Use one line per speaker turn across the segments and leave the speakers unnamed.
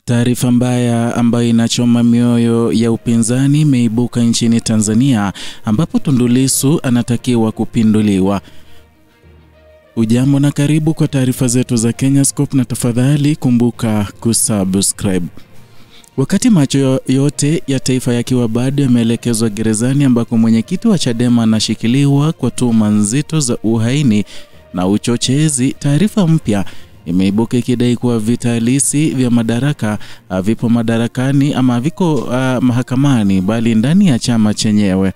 Taarifa mbaya ambayo inachoma mioyo ya upinzani imeibuka nchini Tanzania ambapo Tundu Lissu anatakiwa kupinduliwa. Ujambo na karibu kwa taarifa zetu za Kenyascope na tafadhali kumbuka kusubscribe. Wakati macho yote ya taifa yakiwa bado yameelekezwa gerezani ambako mwenyekiti wa Chadema anashikiliwa kwa tuhuma nzito za uhaini na uchochezi, taarifa mpya imeibuka ikidai kuwa vita halisi vya madaraka vipo madarakani ama viko mahakamani bali ndani ya chama chenyewe.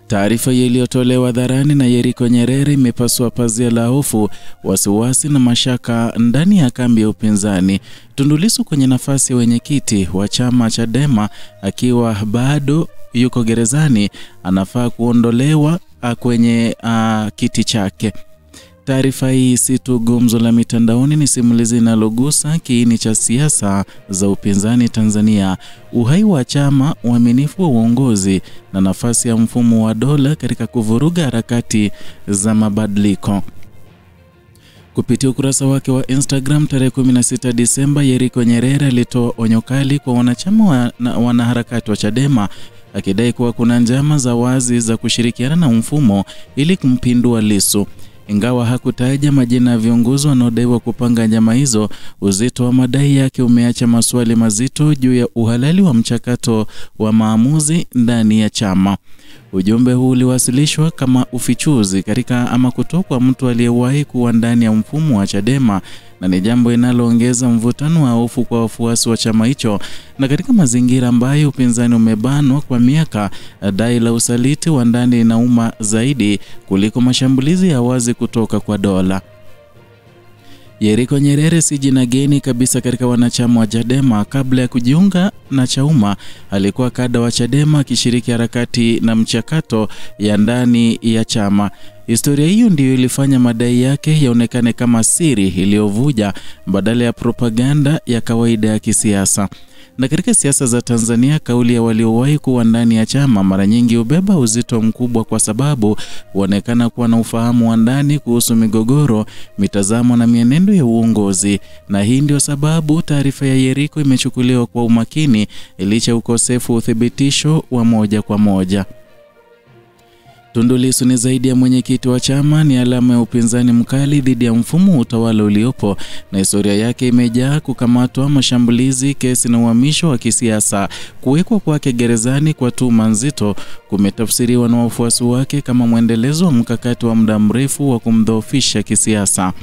Taarifa iliyotolewa hadharani na Yeriko Nyerere imepasua pazia la hofu, wasiwasi na mashaka ndani ya kambi ya upinzani. Tundu Lissu kwenye nafasi ya mwenyekiti wa chama Chadema akiwa bado yuko gerezani anafaa kuondolewa kwenye kiti chake. Taarifa hii si tu gumzo la mitandaoni, ni simulizi linalogusa kiini cha siasa za upinzani Tanzania, uhai wa chama, uaminifu wa uongozi na nafasi ya mfumo wa dola katika kuvuruga harakati za mabadiliko. Kupitia ukurasa wake wa Instagram tarehe 16 Disemba, Yeriko Nyerere alitoa onyo kali kwa wanachama wanaharakati wa Chadema akidai kuwa kuna njama za wazi za kushirikiana na mfumo ili kumpindua Lissu. Ingawa hakutaja majina ya viongozi wanaodaiwa kupanga njama hizo, uzito wa madai yake umeacha maswali mazito juu ya uhalali wa mchakato wa maamuzi ndani ya chama. Ujumbe huu uliwasilishwa kama ufichuzi kutoka kwa mtu aliyewahi kuwa ndani ya mfumo wa Chadema, na ni jambo linaloongeza mvutano wa hofu kwa wafuasi wa chama hicho. Na katika mazingira ambayo upinzani umebanwa kwa miaka, dai la usaliti wa ndani linauma zaidi kuliko mashambulizi ya wazi kutoka kwa dola. Yeriko Nyerere si jina geni kabisa katika wanachama wa Chadema. Kabla ya kujiunga na Chauma, alikuwa kada wa Chadema akishiriki harakati na mchakato ya ndani ya chama. Historia hiyo ndiyo ilifanya madai yake yaonekane kama siri iliyovuja badala ya propaganda ya kawaida ya kisiasa. Na katika siasa za Tanzania, kauli ya waliowahi kuwa ndani ya chama mara nyingi hubeba uzito mkubwa kwa sababu huonekana kuwa na ufahamu wa ndani kuhusu migogoro, mitazamo na mienendo ya uongozi. Na hii ndio sababu taarifa ya Yeriko imechukuliwa kwa umakini licha ukosefu uthibitisho wa moja kwa moja. Tundu Lissu ni zaidi ya mwenyekiti wa chama, ni alama ya upinzani mkali dhidi ya mfumo wa utawala uliopo, na historia yake imejaa kukamatwa, mashambulizi, kesi na uhamisho wa kisiasa. Kuwekwa kwake gerezani kwa tuhuma nzito kumetafsiriwa na wafuasi wake kama mwendelezo wa mkakati wa muda mrefu wa kumdhoofisha kisiasa.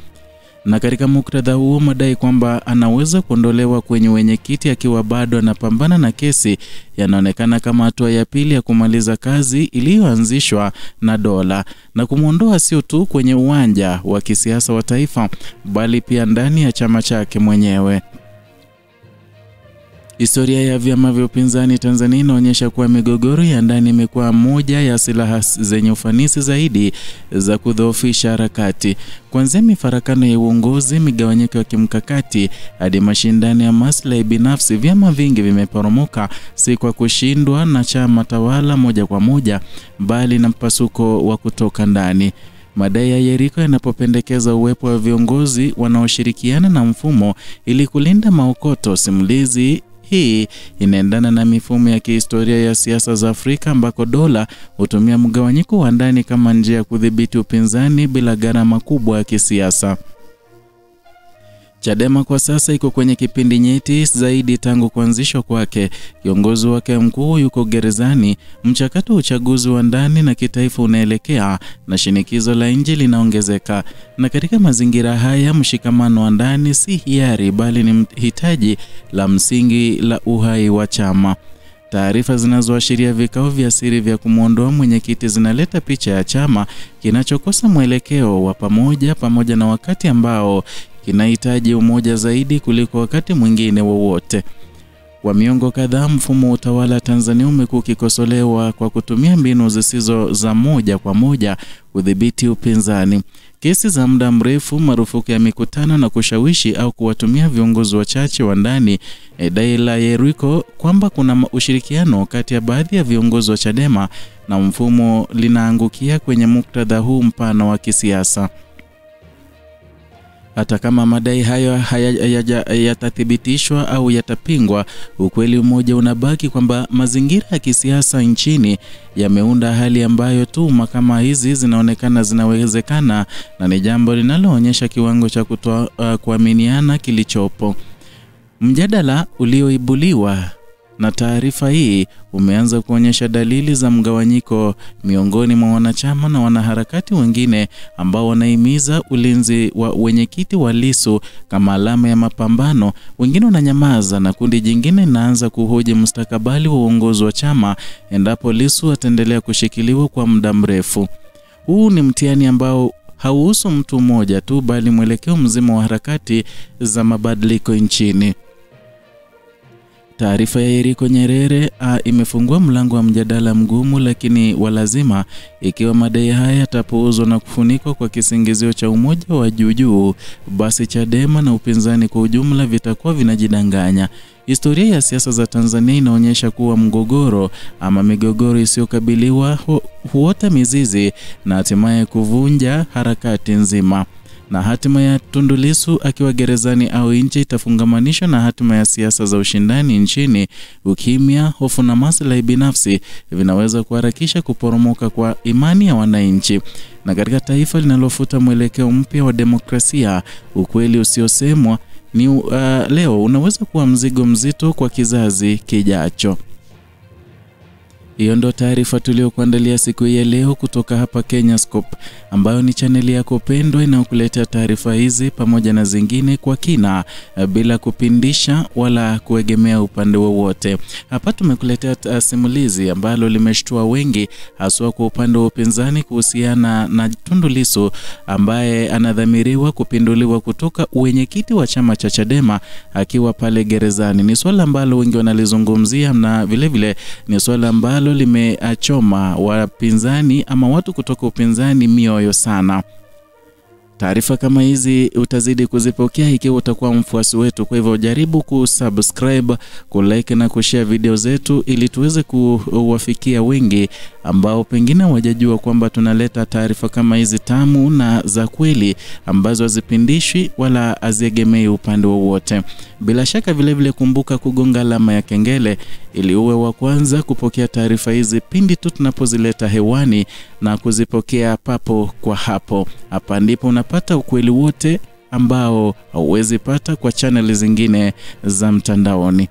Na katika muktadha huo, madai kwamba anaweza kuondolewa kwenye wenyekiti akiwa bado anapambana na kesi yanaonekana kama hatua ya pili ya kumaliza kazi iliyoanzishwa na dola na kumuondoa sio tu kwenye uwanja wa kisiasa wa taifa bali pia ndani ya chama chake mwenyewe. Historia ya vyama vya upinzani Tanzania inaonyesha kuwa migogoro ya ndani imekuwa moja ya silaha zenye ufanisi zaidi za kudhoofisha harakati. Kuanzia mifarakano ya uongozi, migawanyiko ya kimkakati hadi mashindano ya maslahi binafsi, vyama vingi vimeporomoka si kwa kushindwa na chama tawala moja kwa moja bali na mpasuko wa kutoka ndani. Madai ya Yeriko yanapopendekeza uwepo wa viongozi wanaoshirikiana na mfumo ili kulinda maokoto, simulizi hii inaendana na mifumo ya kihistoria ya siasa za Afrika ambako dola hutumia mgawanyiko wa ndani kama njia ya kudhibiti upinzani bila gharama kubwa ya kisiasa. Chadema kwa sasa iko kwenye kipindi nyeti zaidi tangu kuanzishwa kwake. Kiongozi wake mkuu yuko gerezani, mchakato wa uchaguzi wa ndani na kitaifa unaelekea na shinikizo la nje linaongezeka. Na katika mazingira haya, mshikamano wa ndani si hiari bali ni hitaji la msingi la uhai wa chama. Taarifa zinazoashiria vikao vya siri vya kumuondoa mwenyekiti zinaleta picha ya chama kinachokosa mwelekeo wa pamoja na wakati ambao kinahitaji umoja zaidi kuliko wakati mwingine wowote. Kwa miongo kadhaa, mfumo wa utawala Tanzania umekuwa ukikosolewa kwa kutumia mbinu zisizo za moja kwa moja kudhibiti upinzani. Kesi za muda mrefu, marufuku ya mikutano na kushawishi au kuwatumia viongozi wachache wa ndani. Dai la Yeriko kwamba kuna ushirikiano kati ya baadhi ya viongozi wa Chadema na mfumo linaangukia kwenye muktadha huu mpana wa kisiasa. Hata kama madai hayo yatathibitishwa au yatapingwa, ukweli mmoja unabaki kwamba mazingira ya kisiasa nchini yameunda hali ambayo tuhuma kama hizi zinaonekana zinawezekana, na ni jambo linaloonyesha kiwango cha kuaminiana kilichopo. Mjadala ulioibuliwa na taarifa hii umeanza kuonyesha dalili za mgawanyiko miongoni mwa wanachama na wanaharakati wengine ambao wanahimiza ulinzi wa wenyekiti wa Lissu kama alama ya mapambano. Wengine wananyamaza na kundi jingine linaanza kuhoji mustakabali wa uongozi wa chama endapo Lissu ataendelea kushikiliwa kwa muda mrefu. Huu ni mtihani ambao hauhusu mtu mmoja tu, bali mwelekeo mzima wa harakati za mabadiliko nchini. Taarifa ya Yeriko Nyerere imefungua mlango wa mjadala mgumu lakini wa lazima. Ikiwa madai haya yatapuuzwa na kufunikwa kwa kisingizio cha umoja wa juu, basi Chadema na upinzani kwa ujumla vitakuwa vinajidanganya. Historia ya siasa za Tanzania inaonyesha kuwa mgogoro ama migogoro isiyokabiliwa huota mizizi na hatimaye kuvunja harakati nzima. Na hatima ya Tundu Lissu akiwa gerezani au nje itafungamanishwa na hatima ya siasa za ushindani nchini. Ukimya, hofu na maslahi binafsi vinaweza kuharakisha kuporomoka kwa imani ya wananchi. Na katika taifa linalofuta mwelekeo mpya wa demokrasia, ukweli usiosemwa ni leo unaweza kuwa mzigo mzito kwa kizazi kijacho. Hiyo ndo taarifa tuliyokuandalia siku ya leo kutoka hapa Kenyascope, ambayo ni chaneli yako pendwa inayokuletea taarifa hizi pamoja na zingine kwa kina bila kupindisha wala kuegemea upande wowote. Hapa tumekuletea simulizi ambalo limeshtua wengi, haswa kwa upande wa upinzani kuhusiana na Tundu Lissu ambaye anadhamiriwa kupinduliwa kutoka uwenyekiti wa chama cha Chadema akiwa pale gerezani. Ni swala ambalo wengi wanalizungumzia na vile vile ni swala ambalo limeachoma wapinzani ama watu kutoka upinzani mioyo sana. Taarifa kama hizi utazidi kuzipokea ikiwa utakuwa mfuasi wetu. Kwa hivyo jaribu kusubscribe, kulike na kushare video zetu ili tuweze kuwafikia wengi ambao pengine hawajajua kwamba tunaleta taarifa kama hizi tamu na za kweli ambazo hazipindishwi wala haziegemei upande wowote. Bila shaka vile vile kumbuka kugonga alama ya kengele ili uwe wa kwanza kupokea taarifa hizi pindi tu tunapozileta hewani na kuzipokea papo kwa hapo. Hapa ndipo unapata ukweli wote ambao hauwezi pata kwa channel zingine za mtandaoni.